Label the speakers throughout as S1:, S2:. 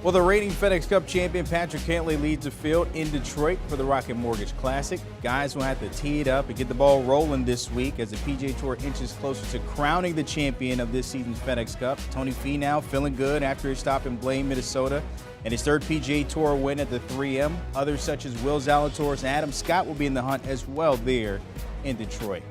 S1: Well, the reigning FedEx Cup champion Patrick Cantlay leads the field in Detroit for the Rocket Mortgage Classic. Guys will have to tee it up and get the ball rolling this week as the PGA Tour inches closer to crowning the champion of this season's FedEx Cup. Tony Finau feeling good after his stop in Blaine, Minnesota, and his third PGA Tour win at the 3M. Others such as Will Zalatoris and Adam Scott will be in the hunt as well there in Detroit.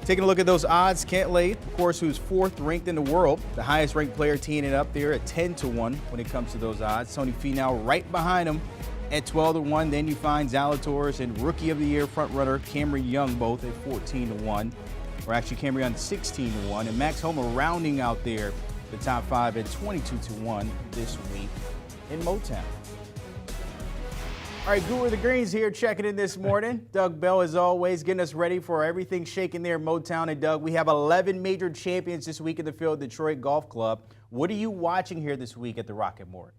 S1: Taking a look at those odds, Cantlay, of course, who's fourth ranked in the world, the highest ranked player teeing it up there at 10-1 when it comes to those odds. Tony Finau right behind him at 12-1. Then you find Zalatoris and Rookie of the Year frontrunner Cameron Young both at 14-1. Or actually Cameron Young 16-1. And Max Homa rounding out there the top five at 22-1 this week in Motown. All right, Guru of the Greens here checking in this morning. Doug Bell, as always, getting us ready for everything shaking there in Motown. And Doug, we have 11 major champions this week in the field, Detroit Golf Club. What are you watching here this week at the Rocket Mortgage?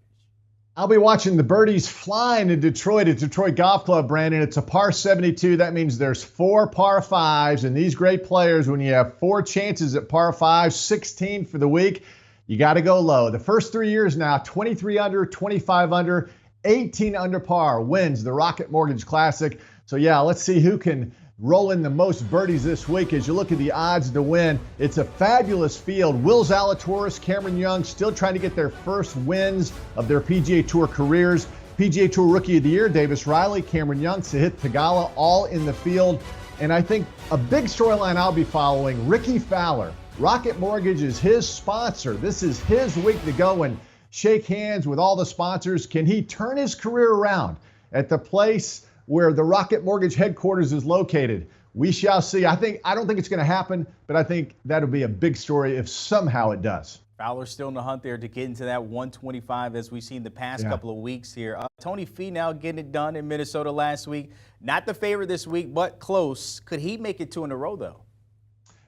S2: I'll be watching the birdies flying in Detroit at Detroit Golf Club, Brandon. It's a par 72. That means there's 4 par 5s. And these great players, when you have 4 chances at par 5, 16 for the week, you got to go low. The first 3 years now, 23 under, 25 under, 18 under par wins the Rocket Mortgage Classic. So yeah, let's see who can roll in the most birdies this week. As you look at the odds to win, it's a fabulous field. Will Zalatoris, Cameron Young still trying to get their first wins of their PGA Tour careers. PGA Tour Rookie of the Year, Davis Riley, Cameron Young, Sahith Theegala, all in the field. And I think a big storyline I'll be following, Ricky Fowler. Rocket Mortgage is his sponsor. This is his week to go and shake hands with all the sponsors. Can he turn his career around at the place where the Rocket Mortgage headquarters is located? We shall see. I don't think it's going to happen, but I think that'll be a big story if somehow it does.
S1: Fowler's still in the hunt there to get into that 125 as we've seen the past couple of weeks here. Tony Finau getting it done in Minnesota last week. Not the favorite this week, but close. Could he make it 2 in a row, though?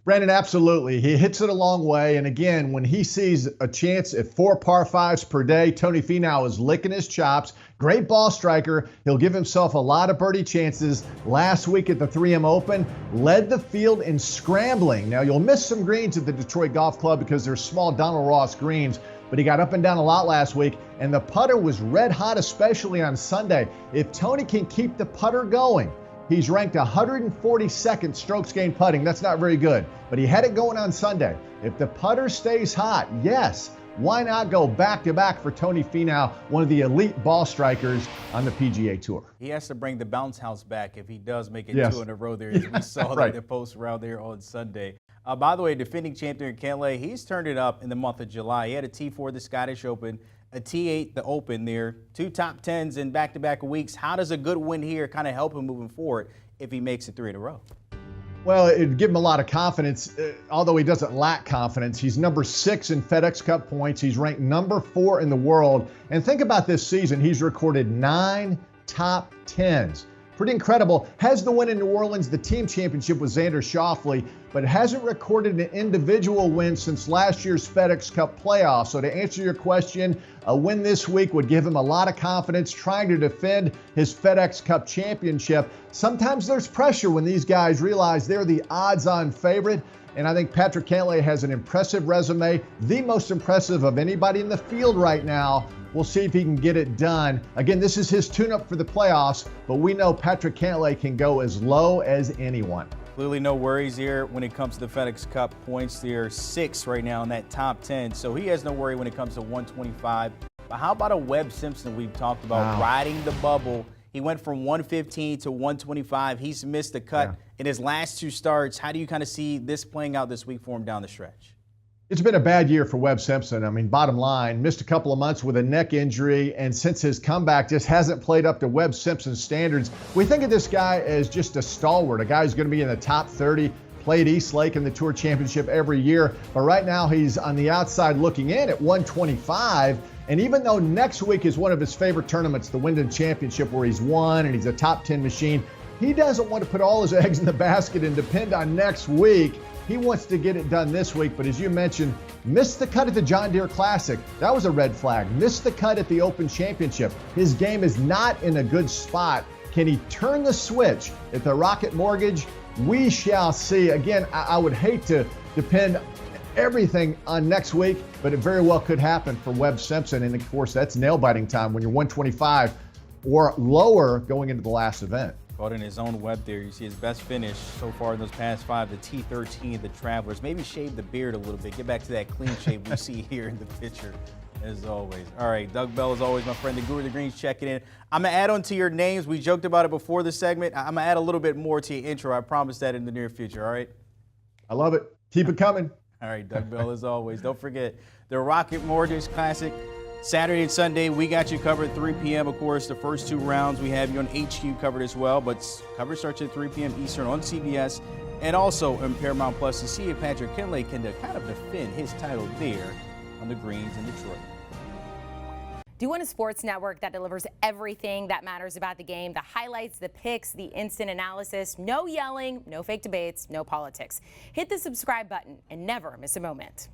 S2: Brandon, absolutely. He hits it a long way. And again, when he sees a chance at 4 par 5s per day, Tony Finau is licking his chops. Great ball striker. He'll give himself a lot of birdie chances. Last week at the 3M Open, led the field in scrambling. Now, you'll miss some greens at the Detroit Golf Club because they're small Donald Ross greens, but he got up and down a lot last week, and the putter was red hot, especially on Sunday. If Tony can keep the putter going, he's ranked 142nd strokes gained putting. That's not very good, but he had it going on Sunday. If the putter stays hot, yes, why not go back-to-back for Tony Finau, one of the elite ball strikers on the PGA Tour?
S1: He has to bring the bounce house back if he does make it 2 in a row there, as we saw
S2: right.
S1: the post around there on Sunday. By the way, defending champion Cantlay, he's turned it up in the month of July. He had a T4 the Scottish Open, a T8 the Open there, 2 top 10s in back-to-back weeks. How does a good win here kind of help him moving forward if he makes it 3 in a row?
S2: Well, it'd give him a lot of confidence, although he doesn't lack confidence. He's number 6 in FedEx Cup points. He's ranked number 4 in the world. And think about this season. He's recorded 9 top 10s. Pretty incredible. Has the win in New Orleans, the team championship with Xander Schauffele, but hasn't recorded an individual win since last year's FedEx Cup playoffs. So to answer your question, a win this week would give him a lot of confidence trying to defend his FedEx Cup championship. Sometimes there's pressure when these guys realize they're the odds-on favorite. And I think Patrick Cantlay has an impressive resume, the most impressive of anybody in the field right now. We'll see if he can get it done. Again, this is his tune-up for the playoffs, but we know Patrick Cantlay can go as low as anyone.
S1: Clearly no worries here when it comes to the FedEx Cup points. They're 6 right now in that top 10, so he has no worry when it comes to 125. But how about a Webb Simpson we've talked about riding the bubble? He went from 115 to 125. He's missed the cut in his last 2 starts. How do you kind of see this playing out this week for him down the stretch?
S2: It's been a bad year for Webb Simpson. I mean, bottom line, missed a couple of months with a neck injury, and since his comeback just hasn't played up to Webb Simpson's standards. We think of this guy as just a stalwart, a guy who's going to be in the top 30, played East Lake in the Tour Championship every year, but right now he's on the outside looking in at 125. And even though next week is one of his favorite tournaments, the Wyndham Championship, where he's won and he's a top 10 machine, he doesn't want to put all his eggs in the basket and depend on next week. He wants to get it done this week, but as you mentioned, missed the cut at the John Deere Classic. That was a red flag. Missed the cut at the Open Championship. His game is not in a good spot. Can he turn the switch at the Rocket Mortgage? We shall see. Again, I would hate to depend everything on next week, but it very well could happen for Webb Simpson. And of course, that's nail-biting time when you're 125 or lower going into the last event.
S1: Caught in his own web there. You see his best finish so far in those past 5, the T13, the Travelers. Maybe shave the beard a little bit. Get back to that clean shave we see here in the picture, as always. All right, Doug Bell, as always, my friend, the Guru of the Greens, checking in. I'm going to add on to your names. We joked about it before the segment. I'm going to add a little bit more to your intro. I promise that in the near future, all right?
S2: I love it. Keep it coming.
S1: All right, Doug Bell, as always. Don't forget the Rocket Mortgage Classic. Saturday and Sunday, we got you covered 3 p.m. Of course, the first 2 rounds, we have you on HQ covered as well. But coverage starts at 3 p.m. Eastern on CBS and also on Paramount Plus to see if Patrick Kenley can kind of defend his title there on the greens in Detroit.
S3: Do you want a sports network that delivers everything that matters about the game? The highlights, the picks, the instant analysis, no yelling, no fake debates, no politics. Hit the subscribe button and never miss a moment.